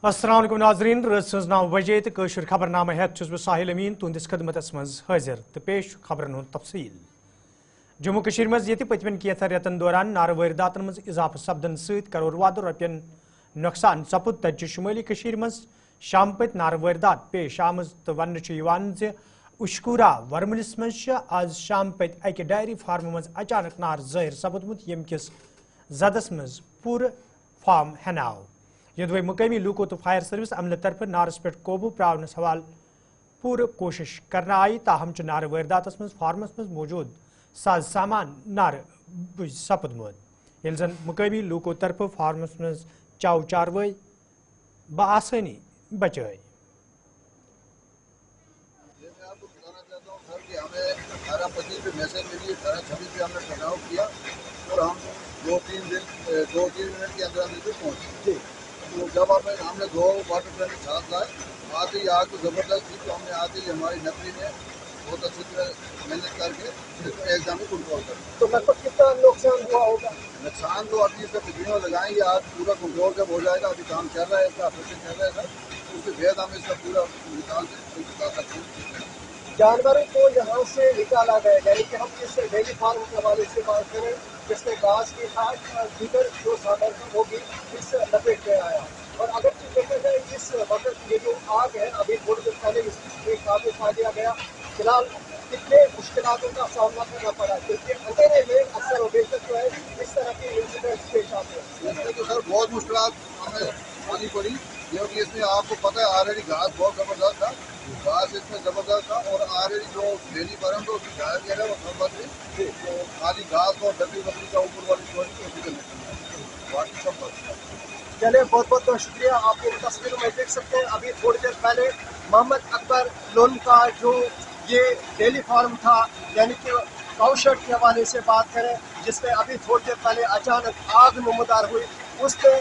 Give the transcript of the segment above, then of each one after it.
अस्सलाम वालेकुम नाज़रीन रात 9 बजे तो कशर खबरनामा हेत बह साहिल अमीन तुंदिस खदमतस मज हाजिर तो पेश खबरन हुंद तफसील। जम्मू कश्मीर मज ये पतमन केतन रेतन दौरान नार वारदातन मज इजाफा सपदन सत करोड़ वाद रुपयन नुकसान सपुद तज शुमाली कश्मीर मज शाम पत नार वारदात पेश आमज तो वन उशकूरा वर्मलिस मज आज शाम पत अक डायरी फार्म मज अचानक नार ज़ाहिर सपदमुत यम किस जदस मज पूर फार्म हेनाव यदि मुकामी लूको तो फायर सर्विस अमल तरफ नारस पे काबू प्रावनस हवाल पूर कोशिश करना आई ताहम नार वारदातस मज फार्मस मज मौजूद साज सामान नार सपदमुत यल जन मुकामी लूको तरफ फार्मस मज चाव चारवाई बआसानी बचाई। मैसेज मिली 18-26 पे हमने टर्नआउट किया और हम दो तीन मिनट के अंदर पहुंचे। तो जब हमने 2 वाटर टैंक साथ लाए आते ही आग तो ज़बरदस्त थी, तो हमने आते ही हमारी नकली ने बहुत अच्छी तरह मेहनत करके एकदम ही कंट्रोल कर। तो लगभग कितना नुकसान हुआ होगा? नुकसान तो अभी इसका वीडियो लगाएंगे, आज पूरा कंट्रोल जब हो जाएगा, अभी काम चल रहा है, इसका ऑपरेशन चल रहा है सर, उसके बाद हम इसका पूरा निकाल सकते हैं। जानवरों को यहाँ से निकाला गया, यानी कि हम इस डेयरी फार्म के हवाले से बात करें जिसमें घास की खाद दीगर जो सामान वो भी इस लपेट में आया। और अगर देखा जाए इस वक्त ये जो आग है अभी थोड़ी देर पहले इसमें काबू पा लिया गया। फिलहाल कितने मुश्किलों का सामना करना पड़ा क्योंकि अंधेरे में अक्सर बेशक जो है इस तरह के इंसिडेंट्स पेश आते हैं। इसमें तो सर बहुत मुश्किल हमें आनी पड़ी क्योंकि इसमें आपको पता है ऑलरेडी घास बहुत ज़बरदस्त था, घास इसमें ज़बरदस्त था और ऑलरेडी जो डेली फार्म तो उसकी घास जो है वो सब बच गई, तो खाली घास और डबरी बकरी का ऊपर वाली छोटी बाकी सब बच। चलिए बहुत बहुत शुक्रिया। आप इन तस्वीरों में देख सकते हैं अभी थोड़ी देर पहले मोहम्मद अकबर लोन का जो ये डेयरी फार्म था यानी कि काउशेड के हवाले से बात करें जिसमें अभी थोड़ी देर पहले अचानक आग नमदार हुई, उसने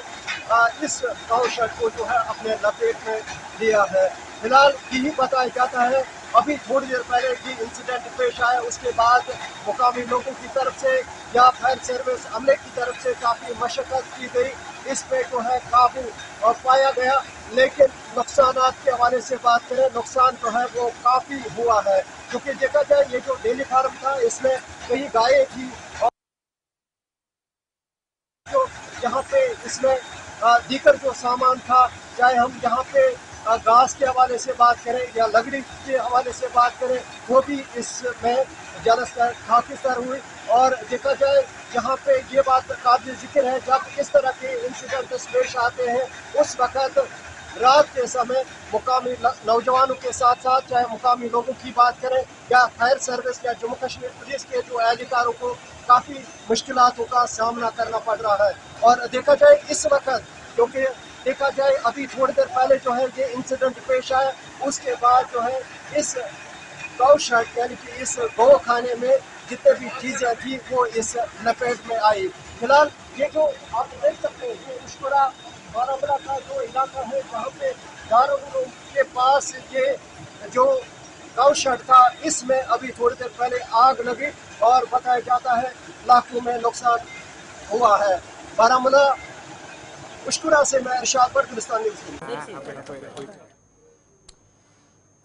इस काउशेड को जो है अपने लपेट में लिया है। फिलहाल यही बताया जाता है अभी थोड़ी देर पहले ये इंसिडेंट पेश आया, उसके बाद मुकामी लोगों की तरफ से या फायर सर्विस अमले की तरफ से काफ़ी मशक्क़त की गई, इस पे जो है काबू पाया गया। लेकिन नुकसानात के हवाले से बात करें, नुकसान जो है वो काफ़ी हुआ है क्योंकि देखा जाए ये जो डेयरी फार्म था इसमें कई गायें थी और जो यहाँ पे इसमें दीगर जो सामान था, चाहे हम यहाँ पे घास के हवाले से बात करें या लकड़ी के हवाले से बात करें, वो भी इसमें जलस्तर खाकिस्तर हुई। और देखा जाए यहाँ पे ये बात काबिल जिक्र है जब इस तरह के इंसिडेंट पेश आते हैं उस वक़्त रात के समय मुकामी नौजवानों के साथ साथ चाहे मुकामी लोगों की बात करें या फायर सर्विस या जम्मू कश्मीर पुलिस के जो एहलकारों को काफ़ी मुश्किलातों का सामना करना पड़ रहा है। और देखा जाए इस वक्त क्योंकि देखा जाए अभी थोड़ी देर पहले जो है ये इंसिडेंट पेश आया, उसके बाद जो है इस गौशाला यानी कि इस गौ खाने में जितने भी चीज़ें थी वो इस लपेट में आई। फिलहाल ये जो आप देख सकते हैं ये उशकूरा बारामूला का जो इलाका है जहाँ पे दारुल के पास ये जो गौशाला था इसमें अभी थोड़ी देर पहले आग लगी और बताया जाता है लाखों में नुकसान हुआ है। बारामूला उशकूरा से मैं इरशाद बर्दुस्तान न्यूज़।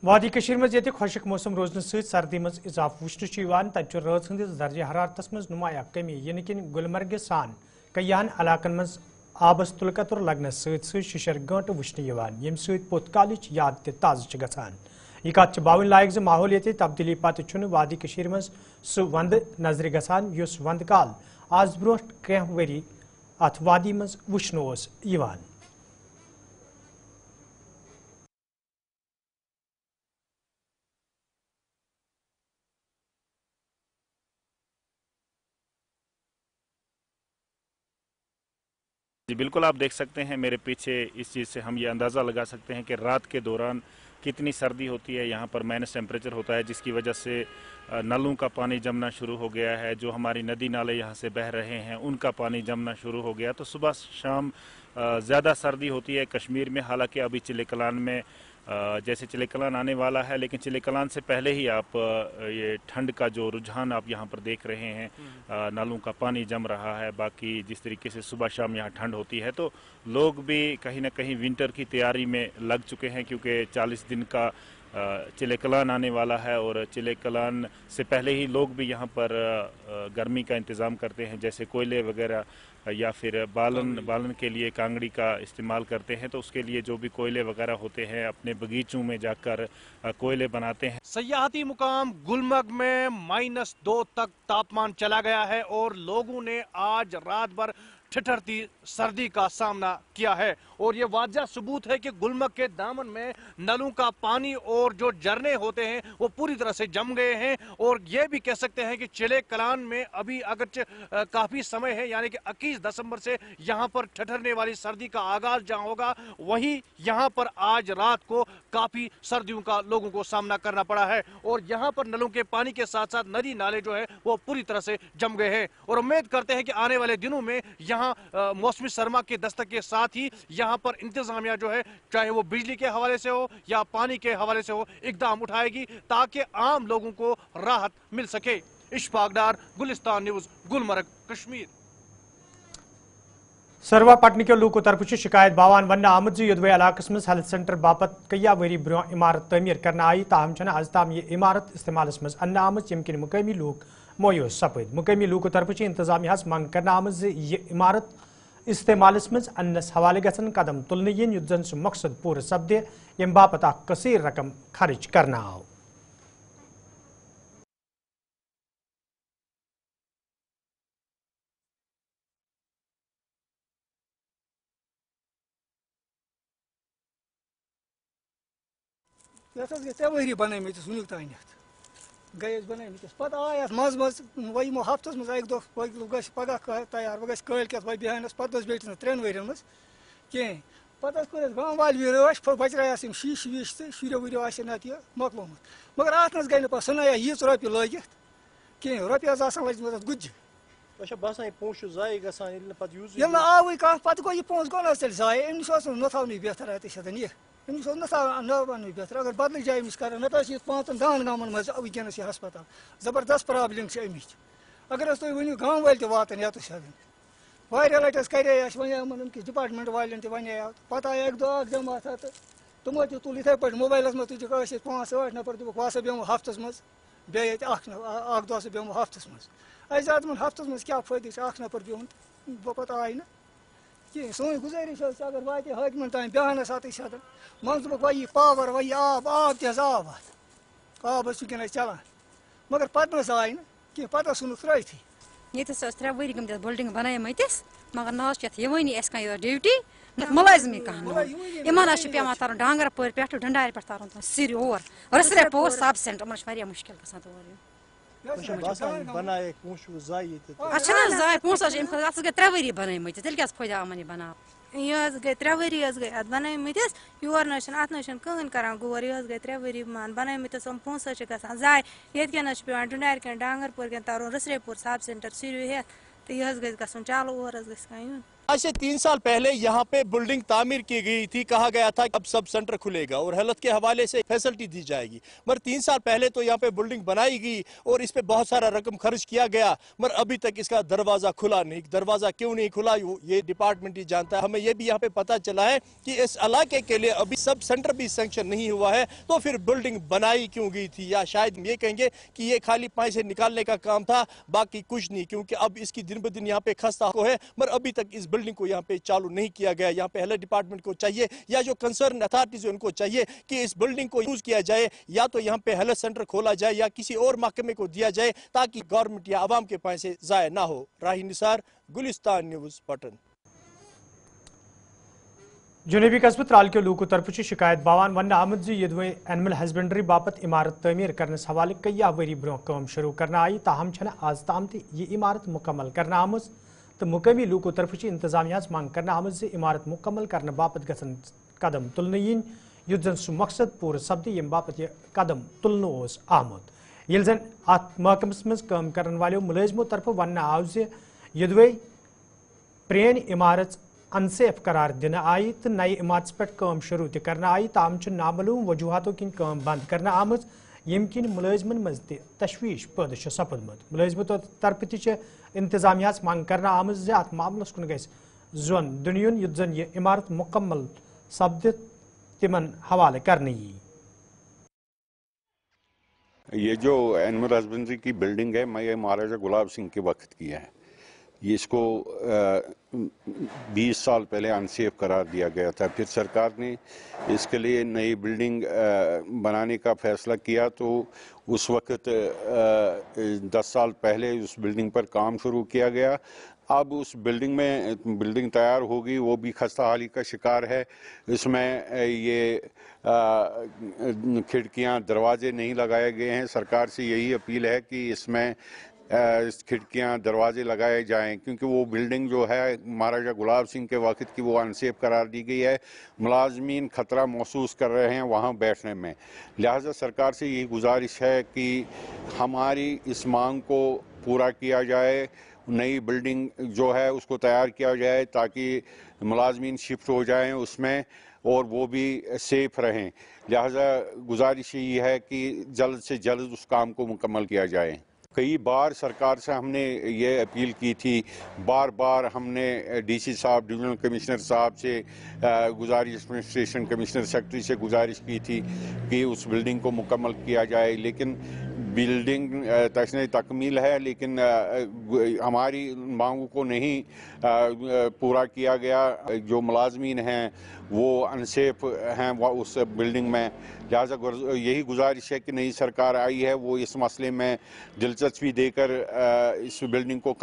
वादी कशीर मज ये खुशक मौसम रोजन सर्दी मज इजाफ वुचन तत रात हंदिस दर्ज हरारतस मज नुमाया कमी यन कि गुलमर्ग सान कयान इलाकन मज आबस तुलकतुर लगनस शिशर गंट वुचन यम पोत कालच याद ताज़ गसान। यह कत बावन लायक ज माहौलियती तब्दीली पत वादी कशीर मज सह वंद नजर गसान युस वंद काल आज ब्रोह कह वरी अथ वादी मज वुचन ओस यवान। जी बिल्कुल, आप देख सकते हैं मेरे पीछे, इस चीज़ से हम ये अंदाज़ा लगा सकते हैं कि रात के दौरान कितनी सर्दी होती है। यहाँ पर माइनस टेम्परेचर होता है जिसकी वजह से नलों का पानी जमना शुरू हो गया है। जो हमारी नदी नाले यहाँ से बह रहे हैं उनका पानी जमना शुरू हो गया। तो सुबह शाम ज़्यादा सर्दी होती है कश्मीर में। हालांकि अभी चिले कलान में जैसे चिले कलान आने वाला है, लेकिन चिले कलान से पहले ही आप ये ठंड का जो रुझान आप यहाँ पर देख रहे हैं, नालों का पानी जम रहा है। बाकी जिस तरीके से सुबह शाम यहाँ ठंड होती है तो लोग भी कहीं ना कहीं विंटर की तैयारी में लग चुके हैं, क्योंकि 40 दिन का चिले कलान आने वाला है और चिले कलान से पहले ही लोग भी यहाँ पर गर्मी का इंतज़ाम करते हैं, जैसे कोयले वगैरह या फिर बालन के लिए कांगड़ी का इस्तेमाल करते हैं। तो उसके लिए जो भी कोयले वगैरह होते हैं अपने बगीचों में जाकर कोयले बनाते हैं। सयाहती मुकाम गुलमर्ग में -2 तक तापमान चला गया है और लोगों ने आज रात भर ठिठुरती सर्दी का सामना किया है और ये वाज़ह सबूत है कि गुलमर्ग के दामन में नलों का पानी और जो झरने होते हैं वो पूरी तरह से जम गए हैं। और ये भी कह सकते हैं कि चिले कलान में अभी अगर काफ़ी समय है, यानी कि 21 दिसंबर से यहाँ पर ठिठुरने वाली सर्दी का आगाज जहाँ होगा, वहीं यहाँ पर आज रात को काफ़ी सर्दियों का लोगों को सामना करना पड़ा है। और यहाँ पर नलों के पानी के साथ साथ नदी नाले जो है वो पूरी तरह से जम गए हैं और उम्मीद करते हैं कि आने वाले दिनों में यहाँ मौसमी सरमा के दस्तक के साथ ही यहाँ पर इंतजामिया जो है, चाहे वो बिजली के हवाले से हो या पानी के हवाले से हो, इकदाम उठाएगी ताकि आम लोगों को राहत मिल सके। इशफाक डार, गुलिस्तान न्यूज़, गुलमर्ग, कश्मीर। सरवा पटन के लूको तरफ शिकायत बावान वन आमद योदवे इलाकस मज हेल्थ सेंटर बापत कया वरी ब्रो इमारत तमीर करना आई, ताहम छन आज ताम ये इमारत इस्तेमाल मज अन्न आमद यमकिन मुकामी लोग मोयूस सपद। मुकामी लूको तरफ इंतजामिया मंग करना आमद ये इमारत इस्तेमाल मज अन्नस हवाले गसन कदम तुलने yin युद्ध जन सु मकसद पूरे सपदे यम बापत कसीर रकम खर्च करना आओ। वही बन वुक तान गए बनस पे आय मज मज वो यमो हफ्तस मज एक दो पगह तैयार वह कल वो बेहनस पे बेटिस 3 वन मज कहें पे कोर गाँव वाल रश बचरायास शीश वीश तो शुरो वुरो नत यह मकलोमुत, मगर अत गई ना सनाया यीच रोपये लगित कहें रोपये लजम गुज्ज बसान पोश जाय गे आव कह पे गो यह पोस गो तेल जाय अमिस न थवन बेहतर अत यह अमिस न वन बेहतर अगर बदल जाए अमिस कर ना 5 10 गाँवन मज वनस यह हस्पताल जबरदस्त प्रॉब्लम अमिच। अगर तुम वो गाँव वाल वातन ये वारिया लट करे वन डिपार्टमेंट वाले वन पे आए 1 जमात तो तमो तुल इथे पे मोबाइल मज तुझ 5-8 नफर दुख वह बेमो हफ्तस मज बे दह बेमो हफ्तस मज अस दपन हफ्तस मज क्या फायदे 1 नफर बिहन बह पे आय ना कहें। सोन गुजारिश अगर वाते हाकमन तान बेहनस अत मन दुख वही पावर वही आब तज आब आब वनस चलान, मगर पे आय ना कहें पे सुन त्रथी ये 3 वरी गमत बिल्डिंग बनामतिस, मगर ना यवानी कह ड्यूटी मुलाजमी कह इन पे तरन डांगर पोर पे डंडार पे तरन सिर और रसरेपोर सब सेंटर वारिया मुश्किल जाय पोस गए 3 वरी बनमत तेल क्या फायदा अमन बना यह गई 3 वरी गई अत बनमतिस योर अत कहन कर गोर यह गई 3 वरी मान बनमतिस हम पोस गसान जाय ये पे डुंडार कन डांगर पोर कन तरन रसरेपुर सब सेंटर सिर हेत तो यह गई गसन चलो और ग आज से 3 साल पहले यहाँ पे बिल्डिंग तामीर की गई थी, कहा गया था कि अब सब सेंटर खुलेगा और हेल्थ के हवाले से फैसिलिटी दी जाएगी, मगर 3 साल पहले तो यहाँ पे बिल्डिंग बनाई गई और इस पे बहुत सारा रकम खर्च किया गया, मगर अभी तक इसका दरवाजा खुला नहीं। दरवाजा क्यों नहीं खुला ये डिपार्टमेंट ही जानता है। हमें ये भी यहाँ पे पता चला है कि इस इलाके के लिए अभी सब सेंटर भी सैंक्शन नहीं हुआ है, तो फिर बिल्डिंग बनाई क्यों गई थी, या शायद ये कहेंगे कि ये खाली पैसे निकालने का काम था, बाकी कुछ नहीं, क्योंकि अब इसकी दिन ब दिन यहाँ पे खस्ता है, मगर अभी तक इस बिल्डिंग को यहाँ पे चालू नहीं किया गया। यहाँ पे हेल्थ डिपार्टमेंट को चाहिए या जो कंसर्न अथॉरिटीज उनको चाहिए कि इस बिल्डिंग को यूज किया जाए, या तो यहाँ पे हेल्थ सेंटर खोला जाए या किसी और महकमे को दिया जाए ताकि गवर्नमेंट या आवाम के पैसे जाया ना हो। राही निसार, गुलिस्तान न्यूज, पटन। जुनूबी कस्बा त्राल के लूको तरफ शिकायत बावान वन आमद यदवे एनिमल हस्बेंड्री बापत इमारत तमीर करने हवाले कया वरी ब्रो काम शुरू करना आई, ताहम छन आज ताम ये इमारत मुकम्मल करना आमज तो मुकामी लूको तरफ इंतजामिया मांग करना आमज इमारत मुकम्मल करने बापत गसन कदम तुलने yin युद्ध जन सु मकसद पूरे सपदे यम बापत यह कदम तुलने आमुद। ये जन अत महकमस मज काम करने वाले मुलाजमों तरफ वन आव यदवे प्रेन इमारत अनसेफ करार दिन आई तो नई इमारत पे काम शुरू करना आई ताम नामालूम वजूहतों किन काम बंद करना आमज यम किन मुलाजमन मज तशवीश पैदा सपदमुत मुलाजमों तरफ इंतजामिया मांग करना आमज जे अत मामलस कुन गस जोन दुनियन युद्ध जन यह इमारत मुकम्मल सपद तिमन हवाले करनी। ये जो एनिमल हस्बेंड्री की बिल्डिंग है मैं ये महाराजा गुलाब सिंह के वक्त की है। ये इसको 20 साल पहले अनसेफ करार दिया गया था। फिर सरकार ने इसके लिए नई बिल्डिंग बनाने का फैसला किया तो उस वक्त 10 साल पहले उस बिल्डिंग पर काम शुरू किया गया। अब उस बिल्डिंग तैयार होगी, वो भी खस्ता हाली का शिकार है। इसमें ये खिड़कियां दरवाजे नहीं लगाए गए हैं। सरकार से यही अपील है कि इसमें खिड़कियां दरवाजे लगाए जाएं, क्योंकि वो बिल्डिंग जो है महाराजा गुलाब सिंह के वक्त की वो अनसेफ करार दी गई है। मुलाजमीन खतरा महसूस कर रहे हैं वहाँ बैठने में। लिहाजा सरकार से यही गुजारिश है कि हमारी इस मांग को पूरा किया जाए, नई बिल्डिंग जो है उसको तैयार किया जाए ताकि मुलाजमीन शिफ्ट हो जाएं उसमें और वो भी सेफ रहें। लिहाजा गुजारिश यही है कि जल्द से जल्द उस काम को मुकम्मल किया जाए। कई बार सरकार से हमने ये अपील की थी, बार बार हमने डीसी साहब, डिविजनल कमिश्नर साहब से गुजारिश, एडमिनिस्ट्रेशन कमिश्नर सेक्रेटरी से गुजारिश की थी कि उस बिल्डिंग को मुकम्मल किया जाए, लेकिन बिल्डिंग तकमील है लेकिन हमारी मांगों को नहीं पूरा किया गया। जो मुलाजमीन हैं वो अनसेफ हैं उस बिल्डिंग में। लिहाजा यही गुजारिश है कि नई सरकार आई है वो इस मसले में दिलचस्पी देकर इस बिल्डिंग को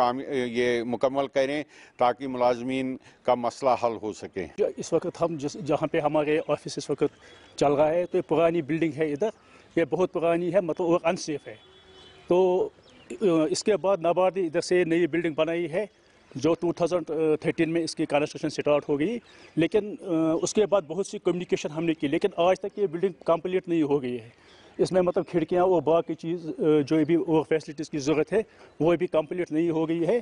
ये मुकम्मल करें ताकि मुलाजमीन का मसला हल हो सके। इस वक्त हम जहाँ पे हमारे ऑफिस इस वक्त चल रहा है तो ये पुरानी बिल्डिंग है, इधर ये बहुत पुरानी है मतलब और अनसेफ है। तो इसके बाद नाबार्ड ने इधर से नई बिल्डिंग बनाई है जो 2013 में इसकी कंस्ट्रक्शन स्टार्ट हो गई, लेकिन उसके बाद बहुत सी कम्युनिकेशन हमने की, लेकिन आज तक ये बिल्डिंग कंप्लीट नहीं हो गई है। इसमें मतलब खिड़कियाँ और बाकी चीज़ जो भी और फैसिलिटीज़ की ज़रूरत है वो भी कंप्लीट नहीं हो गई है।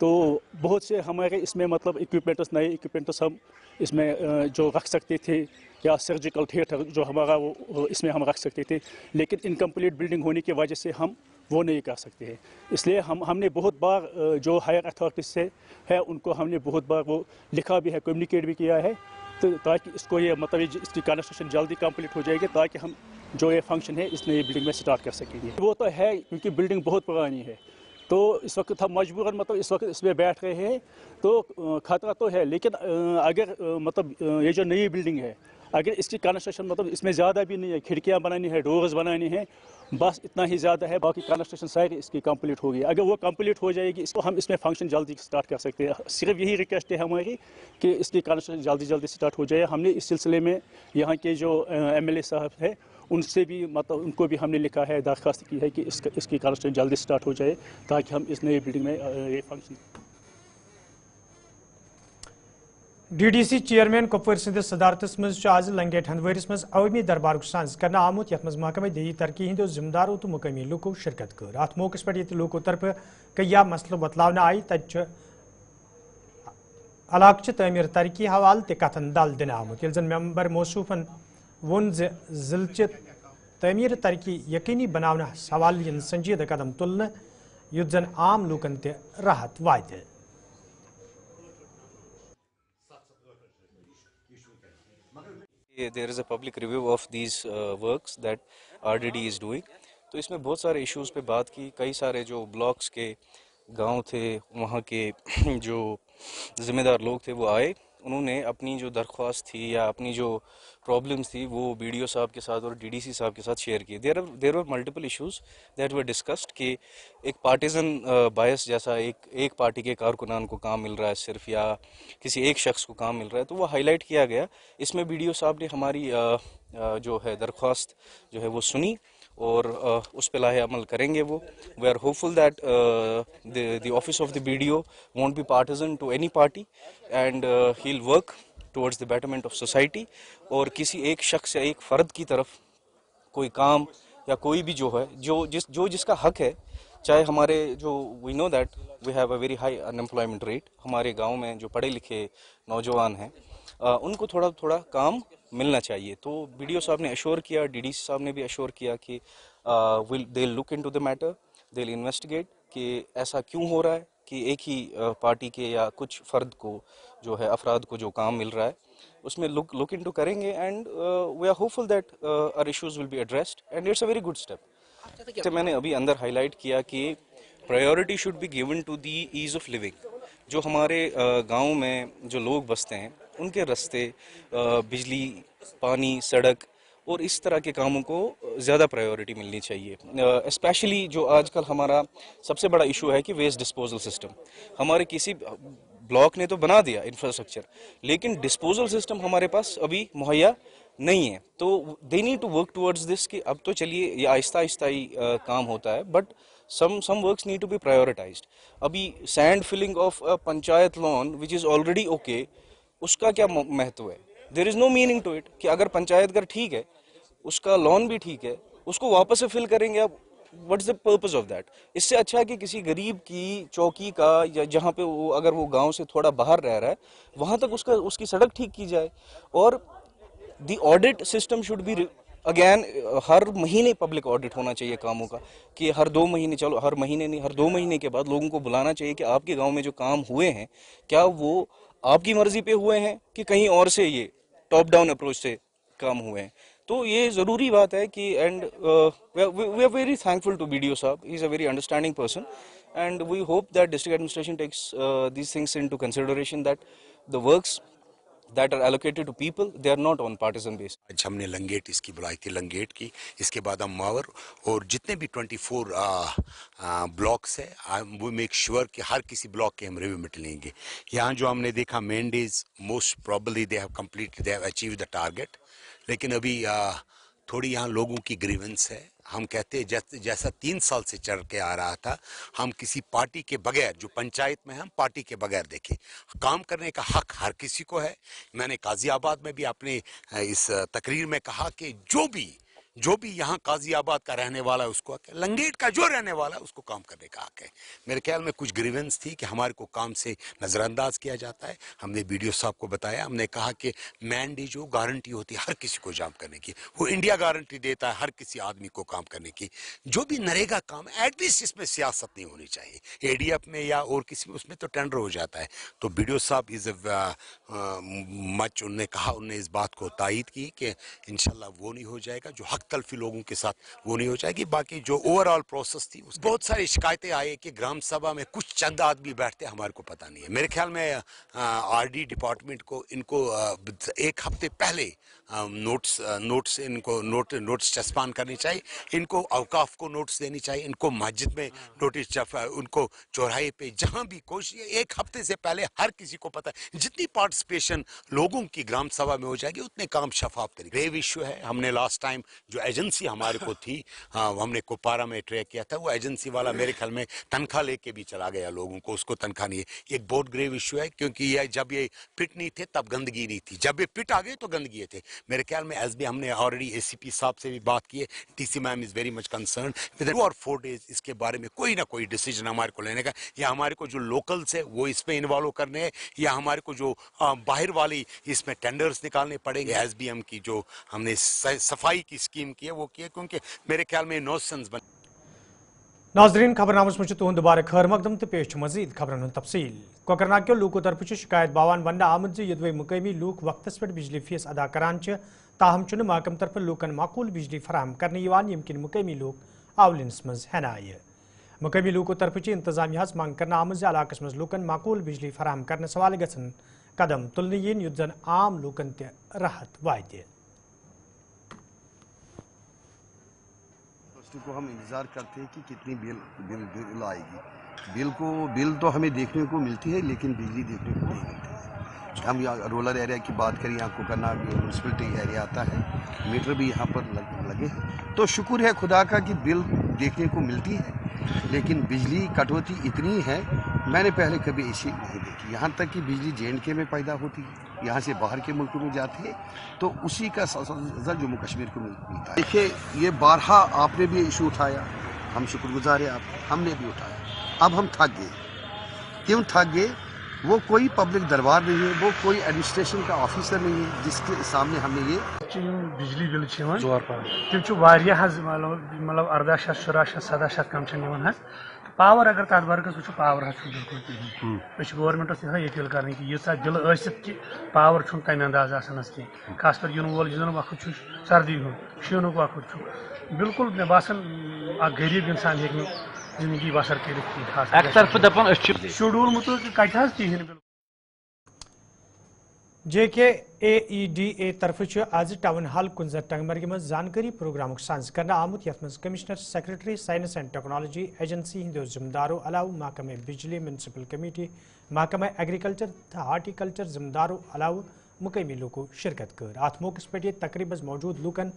तो बहुत से हमारे इसमें मतलब इक्विपमेंट्स, नए इक्विपमेंट्स हम इसमें जो रख सकते थे या सर्जिकल थिएटर जो हमारा वो इसमें हम रख सकते थे, लेकिन इनकम्प्लीट बिल्डिंग होने की वजह से हम वो नहीं कर सकते हैं। इसलिए हमने बहुत बार जो हायर अथॉरिटीज से है उनको हमने बहुत बार वो लिखा भी है, कम्युनिकेट भी किया है, तो ताकि इसको ये मतलब इसकी कंस्ट्रक्शन जल्दी कंप्लीट हो जाएगी ताकि हम जो ये फंक्शन है इस नई बिल्डिंग में स्टार्ट कर सकेंगे। वो तो है क्योंकि बिल्डिंग बहुत पुरानी है, तो इस वक्त हम मजबूरन मतलब इस वक्त इसमें बैठ रहे हैं, तो खतरा तो है। लेकिन अगर मतलब ये जो नई बिल्डिंग है अगर इसकी कंस्ट्रक्शन मतलब इसमें ज़्यादा भी नहीं है, खिड़कियाँ बनानी है, डोर्स बनानी है, बस इतना ही ज़्यादा है, बाकी कंस्ट्रक्शन सारी इसकी कंप्लीट होगी। अगर वो कंप्लीट हो जाएगी इसको हम इसमें फंक्शन जल्दी स्टार्ट कर सकते हैं। सिर्फ यही रिक्वेस्ट है हमारी कि इसकी कंस्ट्रक्शन जल्दी स्टार्ट हो जाए। हमने इस सिलसिले में यहाँ के जो MLA साहब है उनसे भी मतलब उनको भी हमने लिखा है, दरख्वास्त की है कि इसकी कंस्ट्रक्शन जल्दी स्टार्ट हो जाए ताकि हम इस नई बिल्डिंग में ये फंक्शन। DDC चेयरमैन कुपवार सिंधिस सदारतस मज आज लंगेट हंदवरिस मज अवामी दरबार साज करना आमुत यथ मज महकमे देही तरक्की हिंदो जिम्मेदारों तो मुकामी लूको शिरकत कर। अत मौके पे ये लूको तरफ कई मसलो बतलावन आई तथ इलाक तमीर तरक्की हवाल तथन दल दिन आमुत ये मेंबर मौसूफन वोन जिले तमीर तरक्की यकीनी बनाने हवाल संजीदा कदम तुलने युद्ध जन आम लूकन ते राहत वात। There is a public review of these works that RDD is doing. तो इसमें बहुत सारे इश्यूज पे बात की। कई सारे जो ब्लॉक्स के गांव थे वहाँ के जो ज़िम्मेदार लोग थे वो आए, उन्होंने अपनी जो दरख्वास्त थी या अपनी जो प्रॉब्लम्स थी वो BDO साहब के साथ और DDC साहब के साथ शेयर की। There were multiple issues that were discussed कि एक पार्टिजन बायस जैसा एक पार्टी के कारकुनान को काम मिल रहा है सिर्फ, या किसी एक शख्स को काम मिल रहा है, तो वो हाईलाइट किया गया। इसमें BDO साहब ने हमारी जो है दरख्वास्त जो है वो सुनी और उस पे लाहे अमल करेंगे। वो we are hopeful that the office of the BDO won't be partisan to any party and he will work towards the betterment of society. और किसी एक शख्स या एक फ़र्द की तरफ कोई काम या कोई भी जो है जो जिसका हक है, चाहे हमारे जो we know that we have a very high unemployment rate, हमारे गांव में जो पढ़े लिखे नौजवान हैं उनको थोड़ा थोड़ा काम मिलना चाहिए। तो BDO साहब ने अश्योर किया, DDC साहब ने भी अश्योर किया कि they look into the matter, they investigate कि ऐसा क्यों हो रहा है कि एक ही पार्टी के या कुछ फर्द को जो है अफराद को जो काम मिल रहा है उसमें लुक इनटू करेंगे and we are hopeful that our issues will be addressed and it's a very good step. जैसे मैंने अभी अंदर हाईलाइट किया कि priority should be given to the ease of living. जो हमारे गांव में जो लोग बसते हैं उनके रास्ते, बिजली, पानी, सड़क और इस तरह के कामों को ज़्यादा प्रायोरिटी मिलनी चाहिए। स्पेशली जो आजकल हमारा सबसे बड़ा इशू है कि वेस्ट डिस्पोजल सिस्टम। हमारे किसी ब्लॉक ने तो बना दिया इंफ्रास्ट्रक्चर, लेकिन डिस्पोजल सिस्टम हमारे पास अभी मुहैया नहीं है। तो they need to work towards this कि अब तो चलिए ये आहिस्ता आहिस्ता ही काम होता है, but some works need to be prioritized। अभी sand filling of a panchayat lawn which is already okay, उसका क्या महत्व है? There is no meaning to it कि अगर पंचायत घर ठीक है, उसका लॉन भी ठीक है, उसको वापस से फिल करेंगे आप, what's the purpose of that? इससे अच्छा है कि किसी गरीब की चौकी का या जहाँ पे वो अगर वो गांव से थोड़ा बाहर रह रहा है वहाँ तक उसकी सड़क ठीक की जाए। और the audit system should be again, हर महीने पब्लिक ऑडिट होना चाहिए कामों का, कि हर 2 महीने, चलो हर महीने नहीं, हर 2 महीने के बाद लोगों को बुलाना चाहिए कि आपके गांव में जो काम हुए हैं क्या वो आपकी मर्जी पे हुए हैं कि कहीं और से ये टॉप डाउन अप्रोच से काम हुए हैं। तो ये ज़रूरी बात है कि and we are very thankful to BDO साहब, he is a very understanding person and we hope that district administration takes these things into consideration, that the works that are allocated to people, they are not on partisan basis। आज हमने लंगेट इसकी बुलाई थी, लंगेट की, इसके बाद हम मावर और जितने भी 24 ब्लॉक्स है वो मेक श्योर कि हर किसी ब्लॉक के हम रिव्यू में लेंगे। यहाँ जो हमने देखा main days most probably they have complete, they have achieve the target, लेकिन अभी थोड़ी यहाँ लोगों की ग्रीवेंस है। हम कहते हैं जैसा 3 साल से चल के आ रहा था, हम किसी पार्टी के बगैर, जो पंचायत में हम पार्टी के बगैर देखें, काम करने का हक हर किसी को है। मैंने गाजियाबाद में भी अपने इस तकरीर में कहा कि जो भी यहाँ गाजियाबाद का रहने वाला है उसको हक है, लंगेट का जो रहने वाला है उसको काम करने का हक है। मेरे ख्याल में कुछ ग्रीवेंस थी कि हमारे को काम से नज़रअंदाज किया जाता है। हमने BDO साहब को बताया, हमने कहा कि मैंडी जो गारंटी होती है हर किसी को काम करने की, वो इंडिया गारंटी देता है हर किसी आदमी को काम करने की। जो भी नरेगा काम एटलीस्ट इसमें सियासत नहीं होनी चाहिए, ADF में या और किसी में, उसमें तो टेंडर हो जाता है। तो BDO साहब इज़ मच, उन्होंने कहा, उन्होंने इस बात को तायद की कि इंशाल्लाह वो नहीं हो जाएगा, जो हक तलफी लोगों के साथ वो नहीं हो जाएगी। बाकी जो ओवरऑल प्रोसेस थी, बहुत सारी शिकायतें आई कि ग्राम सभा में कुछ चंद आदमी बैठते, हमारे को पता नहीं है। मेरे ख्याल में RD डिपार्टमेंट को इनको 1 हफ्ते पहले नोट्स चस्पान करनी चाहिए, इनको अवकाफ को नोट्स देनी चाहिए, इनको मस्जिद में नोटिस, उनको चौराहे पे जहाँ भी कोशिश 1 हफ्ते से पहले हर किसी को पता है। जितनी पार्टिसिपेशन लोगों की ग्राम सभा में हो जाएगी उतने काम शफाफ तरीके। ग्रेव इशू है। हमने लास्ट टाइम जो एजेंसी हमारे को थी, हमने कुपवारा में ट्रैक किया था, वो एजेंसी वाला मेरे ख्याल में तनख्वाह लेके भी चला गया लोगों को, उसको तनख्वाह नहीं है। एक बहुत ग्रेव इशू है, क्योंकि ये जब ये पिट नहीं थे तब गंदगी नहीं थी, जब ये पिट आ गए तो गंदगी थे। मेरे ख्याल में SB हमने ऑलरेडी ACP साहब से भी बात की है, TC ma'am is very much concern. With 2 और 4 डेज इसके बारे में कोई ना कोई डिसीजन हमारे को लेने का, या हमारे को जो लोकल्स है वो इसमें इन्वॉल्व करने हैं, या हमारे को जो बाहर वाली इसमें टेंडर्स निकालने पड़ेंगे। SBM की जो हमने सफाई की स्कीम की है वो की है, क्योंकि मेरे ख्याल में नोसेंस बन। नाजरीन, खबरनामस में तुहद दोबारा खैर मकदम तो पेश मजीद खबरन तफसील। कोकरनाग के लूकों तरफ शिकायत बावान वन आमद यदवे मुकामी लूक वक्तस पे बिजली फीस अदा करान, ताहम महकम तरफ लूकन माकूल बिजली फराहम करने यमकिन मुकामी लूक आवलिनस मज हन आय। मुकामी लूकों तरफ इंतजामिया मांग करना आमद इलाकस मज लूकन माकूल बिजली फराहम करने सवाल गसन कदम तुलने युद्ध जन आम लूकन ते राहत वायदे। को हम इंतज़ार करते हैं कि कितनी बिल आएगी। बिल तो हमें देखने को मिलती है, लेकिन बिजली देखने को नहीं मिलती है। हम यहाँ रूरल एरिया की बात करें, यहाँ कोकरनाग म्यूनसिपलिटी एरिया आता है, मीटर भी यहाँ पर लगे, तो शुक्र है खुदा का कि बिल देखने को मिलती है, लेकिन बिजली कटौती इतनी है मैंने पहले कभी ऐसी नहीं देखी। यहाँ तक कि बिजली JNK में पैदा होती है, यहाँ से बाहर के मुल्कों में जाती है, तो उसी का सज़ा जम्मू कश्मीर को मिलता है। देखिए, ये बारहा आपने भी इशू उठाया, हम शुक्रगुजार हैं आप, हमने भी उठाया। अब हम थक गए। क्यों थक गए? वो कोई पब्लिक दरबार नहीं है, वो कोई एडमिनिस्ट्रेशन का ऑफिसर नहीं है जिसके सामने हमने ये बिजली बिल तम मतलब 18,000 कम पावर अगर तथ बरकस वो पावर बिल्कुल कहें गवर्नमेंटस यह अपील कर कि यीसा बिल कि पावर तमें अंदाज आसानस कह खास कर इन वोल जन वक्त सर्दी हूँ शीनुक वक्त बिल्कुल मे बासान गरीब इंसान हे जिंदगी बसर कर शेड्यूल मुतल कहें JKAEDA तरफ आज टाउन हाल कुंजर टंगमर्ग में जानकारी प्रोग्राम साज कर आमुत यथ commissioner secretary science and technology agency हिंदो जिम्मेदारों अलाव महकमे बिजली म्यूनसिपल कमेटी महकमे एग्रीकल्चर हार्टिकल्चर जिम्मेदारों अलाव मुकामी लोगों शिरकत कर अत मौके पे तकरीबन मौजूद लूकन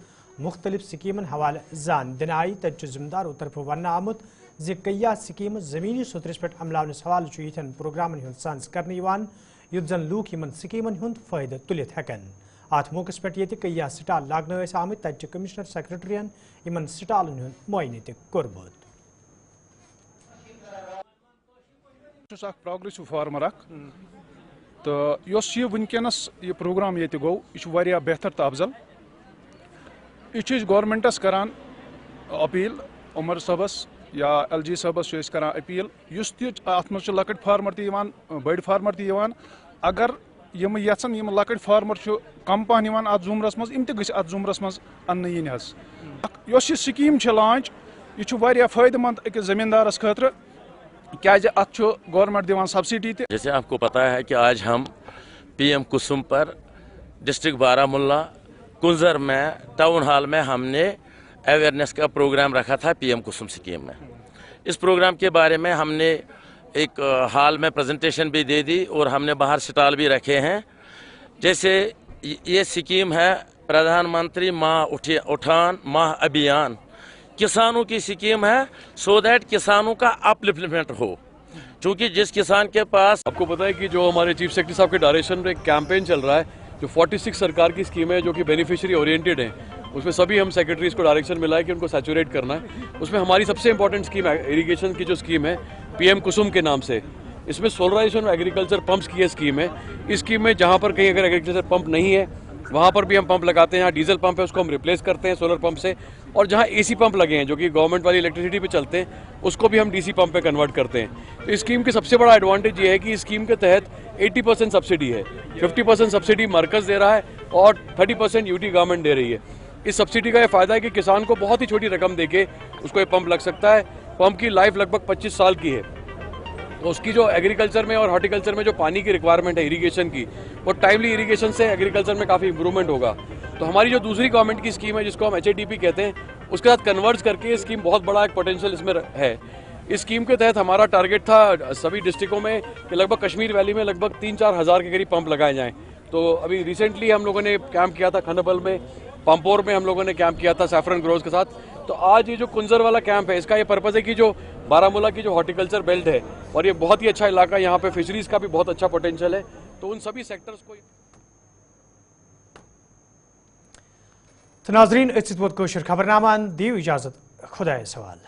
मुख्तलिफ स्कीमन हवाले जान दिन आई तथ जिम्मेदारों तरफ वन आमुत कया स्कीम जमीनी सुतरस पे अमलावनस हवाले यथन प्रोग्रामन हुंद साज कर युत जन लूक इन स्कीमन हुंद फायदे तुलित हेकन अत मौके पे कया स्टाल लागन आमत तथ कमिश्नर सेक्रेटरियन इन स्टालन हुंद मुआयने कोरमुत प्रोग्रेसिव फार्मर तो वनकस यह प्रोग्राम ये गो यह बेहतर तो अफजल यह गवर्नमेंटस करान अपील उमर साहबस या LG साहबस करान अपील अत लकट फार्मर बड़ फार्मर अगर यम यम लकट फार्मर कम पहन अत जुमरस मज अत जुमरस मज अन्न इन यह स्कीम लॉन्च यह फायदेमंद अकिस जमींदारस खतर क्या अत गवर्नमेंट दिवान सब्सिडी। जैसे आपको पता है कि आज हम PM कुसुम पर डिस्ट्रिक्ट बारामुल्ला कुंजर में टाउन हॉल में हमने अवेयरनेस का प्रोग्राम रखा था PM कुसुम स्कीम में। इस प्रोग्राम के बारे में हमने एक हॉल में प्रेजेंटेशन भी दे दी और हमने बाहर स्टॉल भी रखे हैं। जैसे ये स्कीम है प्रधानमंत्री माह उठान माह अभियान, किसानों की स्कीम है सो दैट किसानों का अपलिफ्टमेंट हो, क्योंकि जिस किसान के पास आपको पता है कि जो हमारे चीफ सेक्रेटरी साहब के डायरेक्शन में एक कैंपेन चल रहा है जो 46 सरकार की स्कीम है जो कि बेनिफिशियरी ओरिएंटेड है, उसमें सभी हम सेक्रेटरीज को डायरेक्शन मिला है कि उनको सैचुरेट करना है। उसमें हमारी सबसे इंपॉर्टेंट स्कीम इरीगेशन की जो स्कीम है PM कुसुम के नाम से, इसमें सोलराइजेशन एग्रीकल्चर पंप्स की स्कीम है। इस स्कीम में जहाँ पर कहीं अगर एग्रीकल्चर पंप नहीं है वहाँ पर भी हम पंप लगाते हैं। यहाँ डीजल पंप है उसको हम रिप्लेस करते हैं सोलर पंप से, और जहाँ AC पंप लगे हैं जो कि गवर्नमेंट वाली इलेक्ट्रिसिटी पे चलते हैं उसको भी हम DC पंप पे कन्वर्ट करते हैं। तो इस स्कीम के सबसे बड़ा एडवांटेज ये है कि इस स्कीम के तहत 80% सब्सिडी है, 50% सब्सिडी मरकज़ दे रहा है और 30% UT गवर्नमेंट दे रही है। इस सब्सिडी का ये फ़ायदा है कि किसान को बहुत ही छोटी रकम देके उसको ये पंप लग सकता है। पंप की लाइफ लगभग 25 साल की है, तो उसकी जो एग्रीकल्चर में और हॉर्टिकल्चर में जो पानी की रिक्वायरमेंट है इरीगेशन की, वो टाइमली इरीगेशन से एग्रीकल्चर में काफ़ी इंप्रूवमेंट होगा। तो हमारी जो दूसरी गवर्नमेंट की स्कीम है जिसको हम HATP कहते हैं, उसके साथ कन्वर्ज करके ये स्कीम बहुत बड़ा एक पोटेंशियल इसमें है। इस स्कीम के तहत हमारा टारगेट था सभी डिस्ट्रिक्टों में कि लगभग कश्मीर वैली में लगभग 3-4 हज़ार के करीब पंप लगाए जाएँ। तो अभी रिसेंटली हम लोगों ने कैंप किया था खंडबल में, पंपोर में हम लोगों ने कैंप किया था सैफरन ग्रोव्स के साथ। तो आज ये जो कुंजर वाला कैंप है इसका ये पर्पज़ है कि जो बारामूला की जो हॉर्टिकल्चर बेल्ट है और ये बहुत ही अच्छा इलाका, यहाँ पे फिशरीज़ का भी बहुत अच्छा पोटेंशियल है, तो उन सभी सेक्टर्स को नाज़रीन खबरनामा दियो इजाज़त, खुदा सवाल।